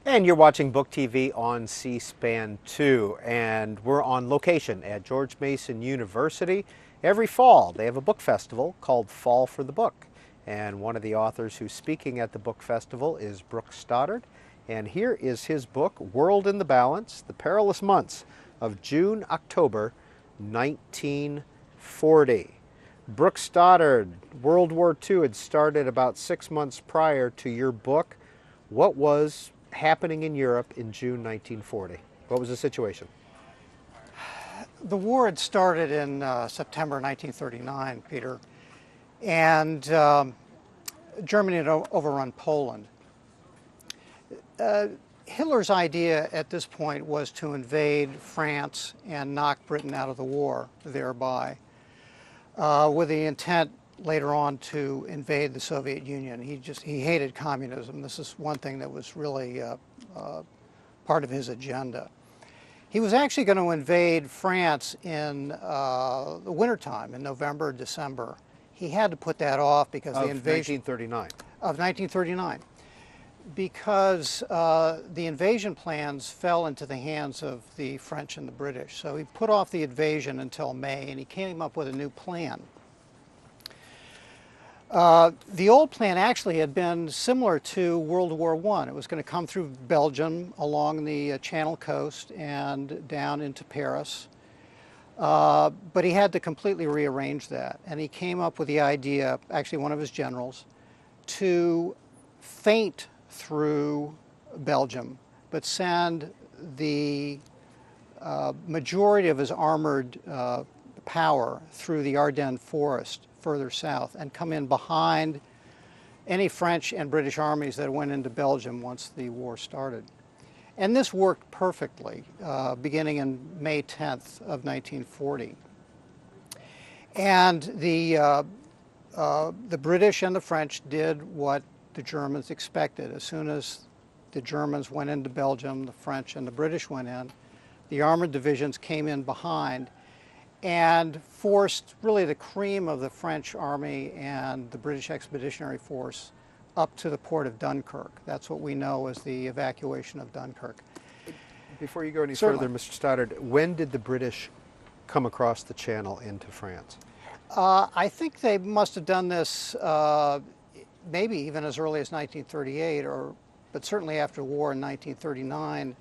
And you're watching Book TV on C-SPAN 2, and we're on location at George Mason University. Every fall, they have a book festival called Fall for the Book. And one of the authors who's speaking at the book festival is Brooke Stoddard. And here is his book, World in the Balance, The Perilous Months of June-October 1940. Brooke Stoddard, World War II had started about 6 months prior to your book. What was happening in Europe in June 1940? What was the situation? The war had started in September 1939, Peter, and Germany had overrun Poland. Hitler's idea at this point was to invade France and knock Britain out of the war thereby, with the intent later on to invade the Soviet Union. He hated communism. This is one thing that was really part of his agenda. He was actually going to invade France in the wintertime, in November, December. He had to put that off because the invasion 1939. Of 1939, because the invasion plans fell into the hands of the French and the British. So he put off the invasion until May, and he came up with a new plan. The old plan actually had been similar to World War I. It was going to come through Belgium along the Channel coast and down into Paris. But he had to completely rearrange that. And he came up with the idea, actually one of his generals, to feint through Belgium, but send the majority of his armored power through the Ardennes forest further south and come in behind any French and British armies that went into Belgium once the war started. And this worked perfectly, beginning in May 10th of 1940. And the British and the French did what the Germans expected. As soon as the Germans went into Belgium, the French and the British went in, the armored divisions came in behind and forced really the cream of the French army and the British Expeditionary Force up to the port of Dunkirk. That's what we know as the evacuation of Dunkirk. Before you go any Certainly. further, Mr. Stoddard, when did the British come across the Channel into France? I think they must have done this maybe even as early as 1938, but certainly after war in 1939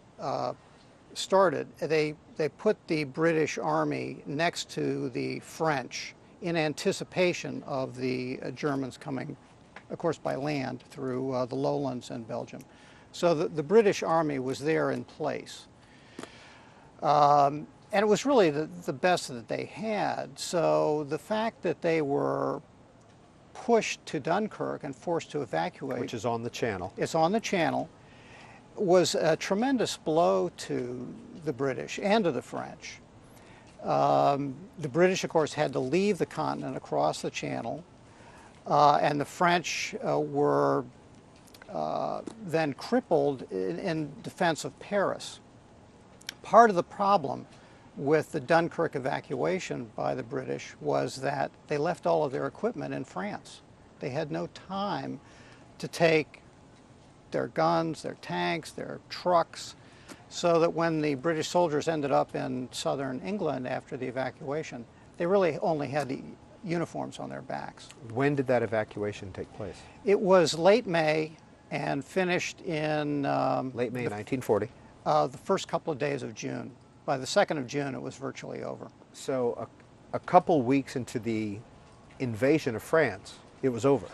started. They put the British Army next to the French in anticipation of the Germans coming, of course, by land through the lowlands and Belgium. So the British Army was there in place. And it was really the best that they had. So the fact that they were pushed to Dunkirk and forced to evacuate, Which is on the Channel. it's on the Channel, was a tremendous blow to the British and to the French. The British, of course, had to leave the continent across the Channel, and the French were then crippled in defense of Paris. Part of the problem with the Dunkirk evacuation by the British was that they left all of their equipment in France. They had no time to take their guns, their tanks, their trucks, so that when the British soldiers ended up in southern England after the evacuation, they really only had the uniforms on their backs. When did that evacuation take place? It was late May and finished in Late May 1940. the first couple of days of June. By the 2nd of June, it was virtually over. So a couple weeks into the invasion of France, it was over.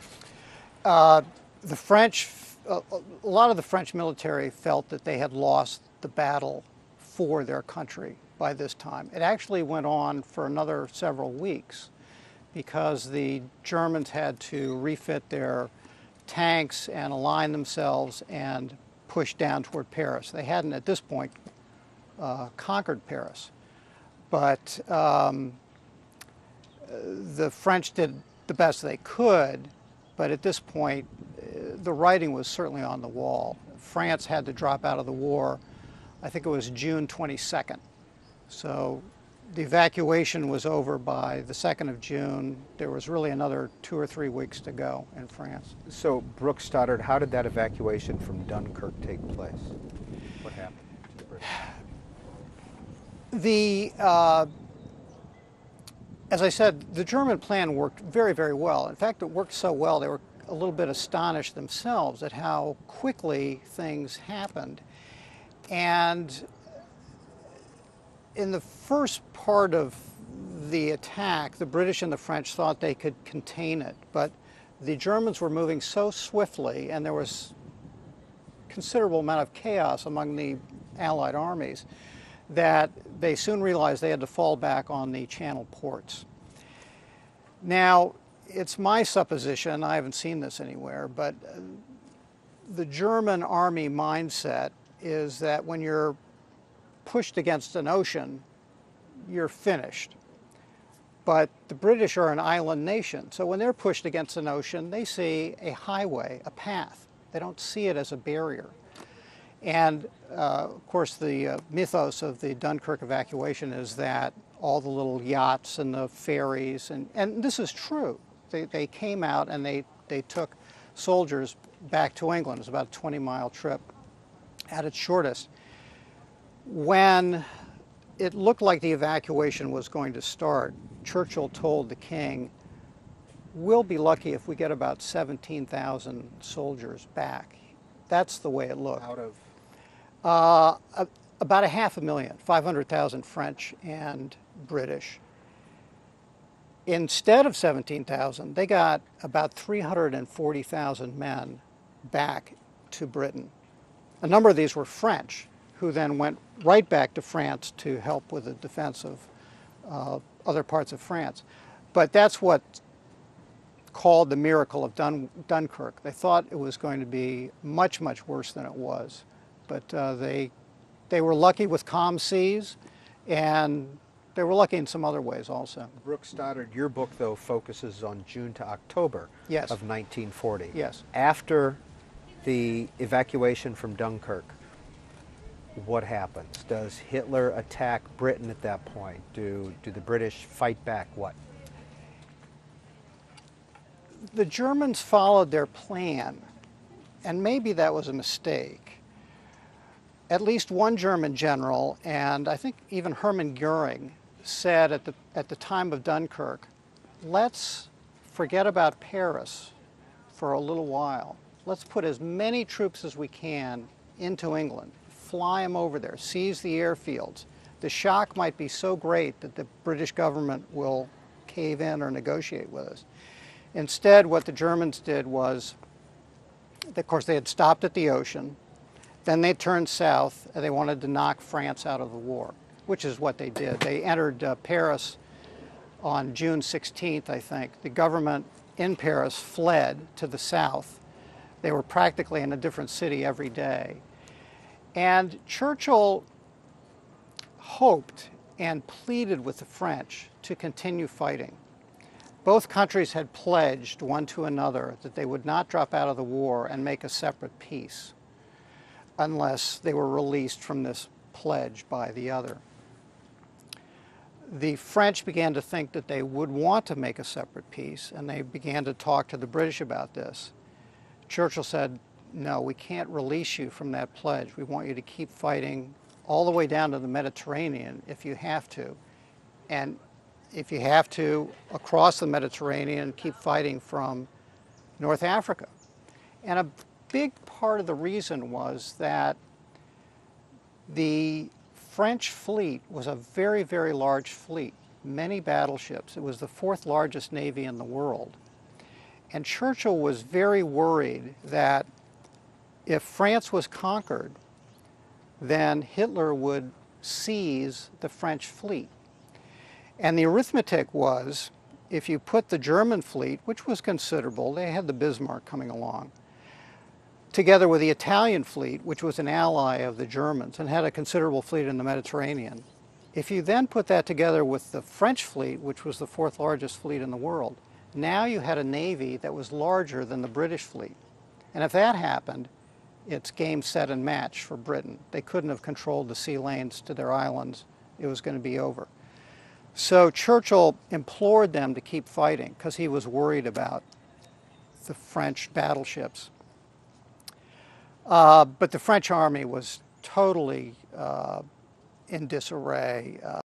The French, a lot of the French military felt that they had lost the battle for their country by this time. It actually went on for another several weeks because the Germans had to refit their tanks and align themselves and push down toward Paris. They hadn't at this point conquered Paris, but the French did the best they could, but at this point the writing was certainly on the wall. France had to drop out of the war, I think it was June 22nd. So The evacuation was over by the 2nd of June. There was really another 2 or 3 weeks to go in France. So, Brooke Stoddard, how did that evacuation from Dunkirk take place? What happened to the British? As I said, the German plan worked very, very well. In fact, it worked so well they were a little bit astonished themselves at how quickly things happened. And in the first part of the attack, the British and the French thought they could contain it, but the Germans were moving so swiftly, and there was considerable amount of chaos among the Allied armies, that they soon realized they had to fall back on the Channel ports. Now, it's my supposition, I haven't seen this anywhere, but the German army mindset is that when you're pushed against an ocean, you're finished. But the British are an island nation, so when they're pushed against an ocean, they see a highway, a path. They don't see it as a barrier. And of course, the mythos of the Dunkirk evacuation is that all the little yachts and the ferries, and this is true. They came out and they took soldiers back to England. It was about a 20-mile trip at its shortest. When it looked like the evacuation was going to start, Churchill told the king, "We'll be lucky if we get about 17,000 soldiers back." That's the way it looked. Out of? About 500,000, 500,000 French and British. Instead of 17,000, they got about 340,000 men back to Britain. A number of these were French, who then went right back to France to help with the defense of other parts of France. But that's what called the miracle of Dunkirk. They thought it was going to be much, much worse than it was. But they were lucky with calm seas, and they were lucky in some other ways also. Brooke Stoddard, your book, though, focuses on June to October Yes. of 1940. Yes. After the evacuation from Dunkirk, what happens? Does Hitler attack Britain at that point? Do the British fight back? What? The Germans followed their plan, and maybe that was a mistake. At least one German general, and I think even Hermann Goering, said at the time of Dunkirk, let's forget about Paris for a little while. Let's put as many troops as we can into England, fly them over there, seize the airfields. The shock might be so great that the British government will cave in or negotiate with us. Instead, what the Germans did was, of course, they had stopped at the ocean. Then they turned south, and they wanted to knock France out of the war, which is what they did. They entered Paris on June 16th, I think. The government in Paris fled to the south. They were practically in a different city every day. And Churchill hoped and pleaded with the French to continue fighting. Both countries had pledged one to another that they would not drop out of the war and make a separate peace unless they were released from this pledge by the other. The French began to think that they would want to make a separate peace, and they began to talk to the British about this. Churchill said, "No, we can't release you from that pledge. We want you to keep fighting all the way down to the Mediterranean if you have to. And if you have to, across the Mediterranean, keep fighting from North Africa." And a big part of the reason was that the French fleet was a very, very large fleet, many battleships. It was the fourth largest navy in the world. And Churchill was very worried that if France was conquered, then Hitler would seize the French fleet. And the arithmetic was, if you put the German fleet, which was considerable, they had the Bismarck coming along, together with the Italian fleet, which was an ally of the Germans and had a considerable fleet in the Mediterranean. If you then put that together with the French fleet, which was the fourth largest fleet in the world, now you had a navy that was larger than the British fleet. And if that happened, it's game, set, and match for Britain. They couldn't have controlled the sea lanes to their islands. It was going to be over. So Churchill implored them to keep fighting because he was worried about the French battleships. But the French army was totally in disarray.